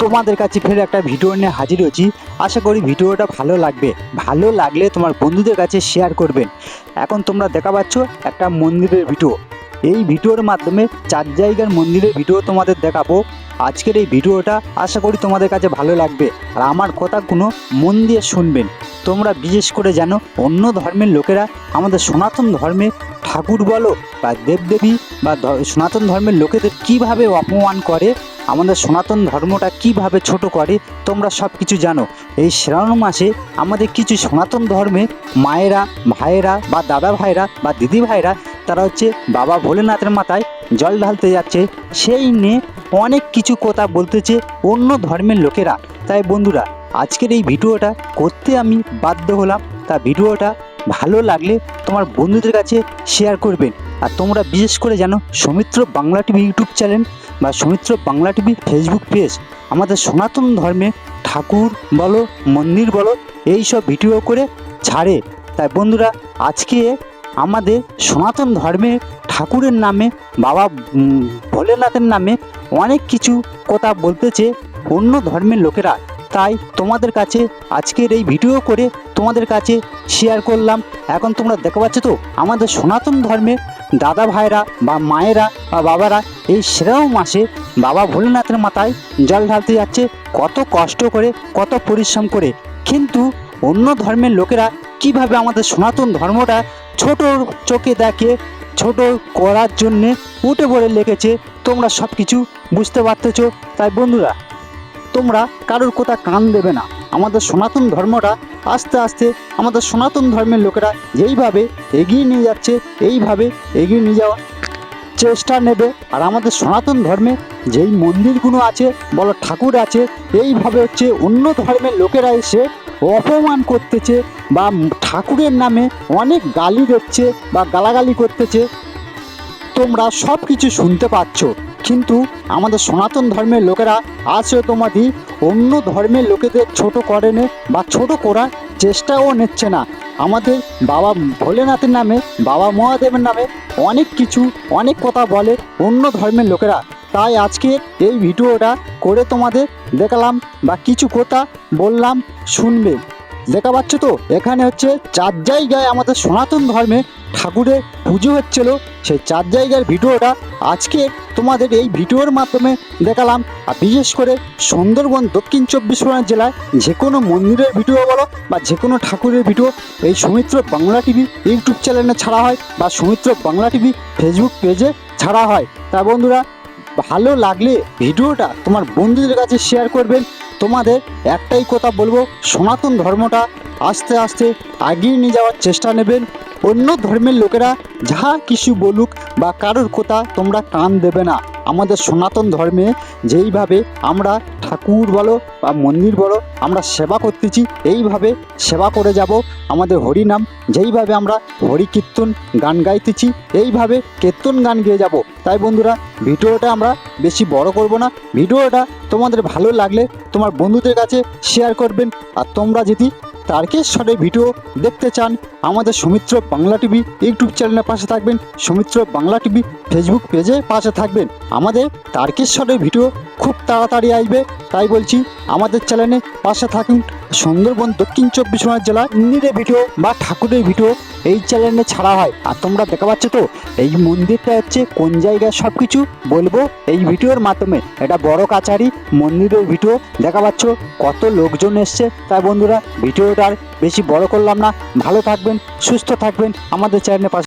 তোমাদের কাছে ফের একটা ভিডিও নিয়ে হাজির হয়েছি। আশা করি ভিডিওটা ভালো লাগবে। ভালো লাগলে তোমার বন্ধুদের কাছে শেয়ার করবেন। এখন তোমরা দেখা পাচ্ছ একটা মন্দিরের ভিডিও। এই ভিডিওর মাধ্যমে 4 জায়গার মন্দিরের ভিডিও তোমাদের দেখাবো। আজকের এই ভিডিওটা আশা করি তোমাদের কাছে ভালো লাগবে। আর আমার কথাগুলো মন দিয়ে শুনবেন। তোমরা বিশেষ করে জানো অন্য ধর্মের লোকেরা আমাদের সনাতন ধর্মে ঠাকুর বলো বা দেবদেবী বা সনাতন ধর্মের লোকেদের কিভাবে অপমান করে, আমাদের সনাতন ধর্মটা কিভাবে ছোট করে, তোমরা সব কিছু জানো। এই শ্রাবণ মাসে আমাদের কিছু সনাতন ধর্মে মায়েরা, ভাইয়েরা বা দাদা ভাইরা বা দিদি ভাইরা তারা হচ্ছে বাবা ভোলেনাথের মাথায় জল ঢালতে যাচ্ছে। সেই নিয়ে অনেক কিছু কথা বলতেছে অন্য ধর্মের লোকেরা। তাই বন্ধুরা, আজকের এই ভিডিওটা করতে আমি বাধ্য হলাম। তা ভিডিওটা ভালো লাগলে তোমার বন্ধুদের কাছে শেয়ার করবেন। আর তোমরা বিশেষ করে জানো Soumitra Bangla TV YouTube channel বা Soumitra Bangla TV Facebook page আমাদের সনাতন ধর্মে ঠাকুর বলো, মন্দির বলো, এই সব ভিডিও করে ছাড়ে। তাই বন্ধুরা, আজকে আমাদের সনাতন ধর্মে ঠাকুরের নামে, বাবা ভোলেনাথের নামে অনেক কিছু কথা বলতেছে অন্য ধর্মের লোকেরা। তাই তোমাদের কাছে আজকের এই ভিডিও করে তোমাদের কাছে শেয়ার করলাম। এখন তোমরা দেখতে পাচ্ছ তো আমাদের সনাতন ধর্মে দাদা ভাইরা বা মায়েরা বা বাবারা এই শ্রাবণ মাসে বাবা ভোলেনাথের মাথায় জল ঢালতে যাচ্ছে, কত কষ্ট করে, কত পরিশ্রম করে। কিন্তু অন্য ধর্মের লোকেরা কিভাবে আমাদের সনাতন ধর্মটা ছোট চোখে দেখে, ছোট করার জন্যে উঠে পড়ে লেগেছে। তোমরা সব কিছু বুঝতে পারতেছো। তাই বন্ধুরা, তোমরা কারোর কথা কান দেবে না। আমাদের সনাতন ধর্মটা আস্তে আস্তে আমাদের সনাতন ধর্মের লোকেরা যেইভাবে এগিয়ে নিয়ে যাচ্ছে, এইভাবে এগিয়ে নিয়ে যাওয়ার চেষ্টা নেবে। আর আমাদের সনাতন ধর্মে যেই মন্দিরগুলো আছে বলো, ঠাকুর আছে, এইভাবে হচ্ছে অন্য ধর্মের লোকেরা এসে অপমান করতেছে বা ঠাকুরের নামে অনেক গালি দিচ্ছে বা গালাগালি করতেছে। তোমরা সব কিছু শুনতে পাচ্ছ। কিন্তু আমাদের সনাতন ধর্মের লোকেরা আছে তোমাদের অন্য ধর্মের লোকেদের ছোট করে নে বা ছোট করার চেষ্টাও নিচ্ছে না। আমাদের বাবা ভোলেনাথের নামে, বাবা মহাদেবের নামে অনেক কিছু, অনেক কথা বলে অন্য ধর্মের লোকেরা। তাই আজকে এই ভিডিওটা করে তোমাদের দেখালাম বা কিছু কথা বললাম, শুনবে। দেখা পাচ্ছ তো এখানে হচ্ছে 4 জায়গায় আমাদের সনাতন ধর্মে ঠাকুরের পুজো হচ্ছিল। সেই 4 জায়গার ভিডিওটা আজকে তোমাদের এই ভিডিওর মাধ্যমে দেখালাম। আর বিশেষ করে সুন্দরবন দক্ষিণ 24 পরগনা জেলায় যে কোনো মন্দিরের ভিডিও বলো বা যে কোনো ঠাকুরের ভিডিও এই সৌমিত্র বাংলা টিভি ইউটিউব চ্যানেলে ছাড়া হয় বা সৌমিত্র বাংলা টিভি ফেসবুক পেজে ছাড়া হয়। তা বন্ধুরা, ভালো লাগলে ভিডিওটা তোমার বন্ধুদের কাছে শেয়ার করবেন। তোমাদের একটাই কথা বলবো, সনাতন ধর্মটা আস্তে আস্তে এগিয়ে নিয়ে যাওয়ার চেষ্টা নেবেন। অন্য ধর্মের লোকেরা যাহা কিছু বলুক বা কারোর কথা তোমরা কান দেবে না। আমাদের সনাতন ধর্মে যেইভাবে আমরা ঠাকুর বলো বা মন্দির বলো আমরা সেবা করতেছি, এইভাবে সেবা করে যাব। আমাদের হরি নাম যেইভাবে আমরা হরি কীর্তন গান গাইতেছি, এইভাবে কীর্তন গান গেয়ে যাব। তাই বন্ধুরা, ভিডিওটা আমরা বেশি বড় করব না। ভিডিওটা তোমাদের ভালো লাগলে তোমার বন্ধুদের কাছে শেয়ার করবেন। আর তোমরা যদি তারকেশ্বরের ভিডিও দেখতে চান, আমাদের সৌমিত্র বাংলা টিভি ইউটিউব চ্যানেলের পাশে থাকবেন, সৌমিত্র বাংলা টিভি ফেসবুক পেজে পাশে থাকবেন। আমাদের তারকেশ্বরের ভিডিও খুব তাড়াতাড়ি আসবে। তাই বলছি আমাদের চ্যানেলে পাশে থাকুন। সুন্দরবন দক্ষিণ 24 পরগনা জেলার মন্দিরের ভিডিও বা ঠাকুরের ভিডিও এই চ্যানেলে ছাড়া হয়। আর তোমরা দেখা পাচ্ছ তো এই মন্দিরটা হচ্ছে কোন জায়গায়, সব কিছু বলবো এই ভিডিওর মাধ্যমে। এটা বড় কাছারি মন্দিরের ভিডিও, দেখা পাচ্ছ কত লোকজন এসছে। তাই বন্ধুরা, ভিডিওটা আর বেশি বড় করলাম না। ভালো থাকবেন, সুস্থ থাকবেন, আমাদের চ্যানেলে পাশে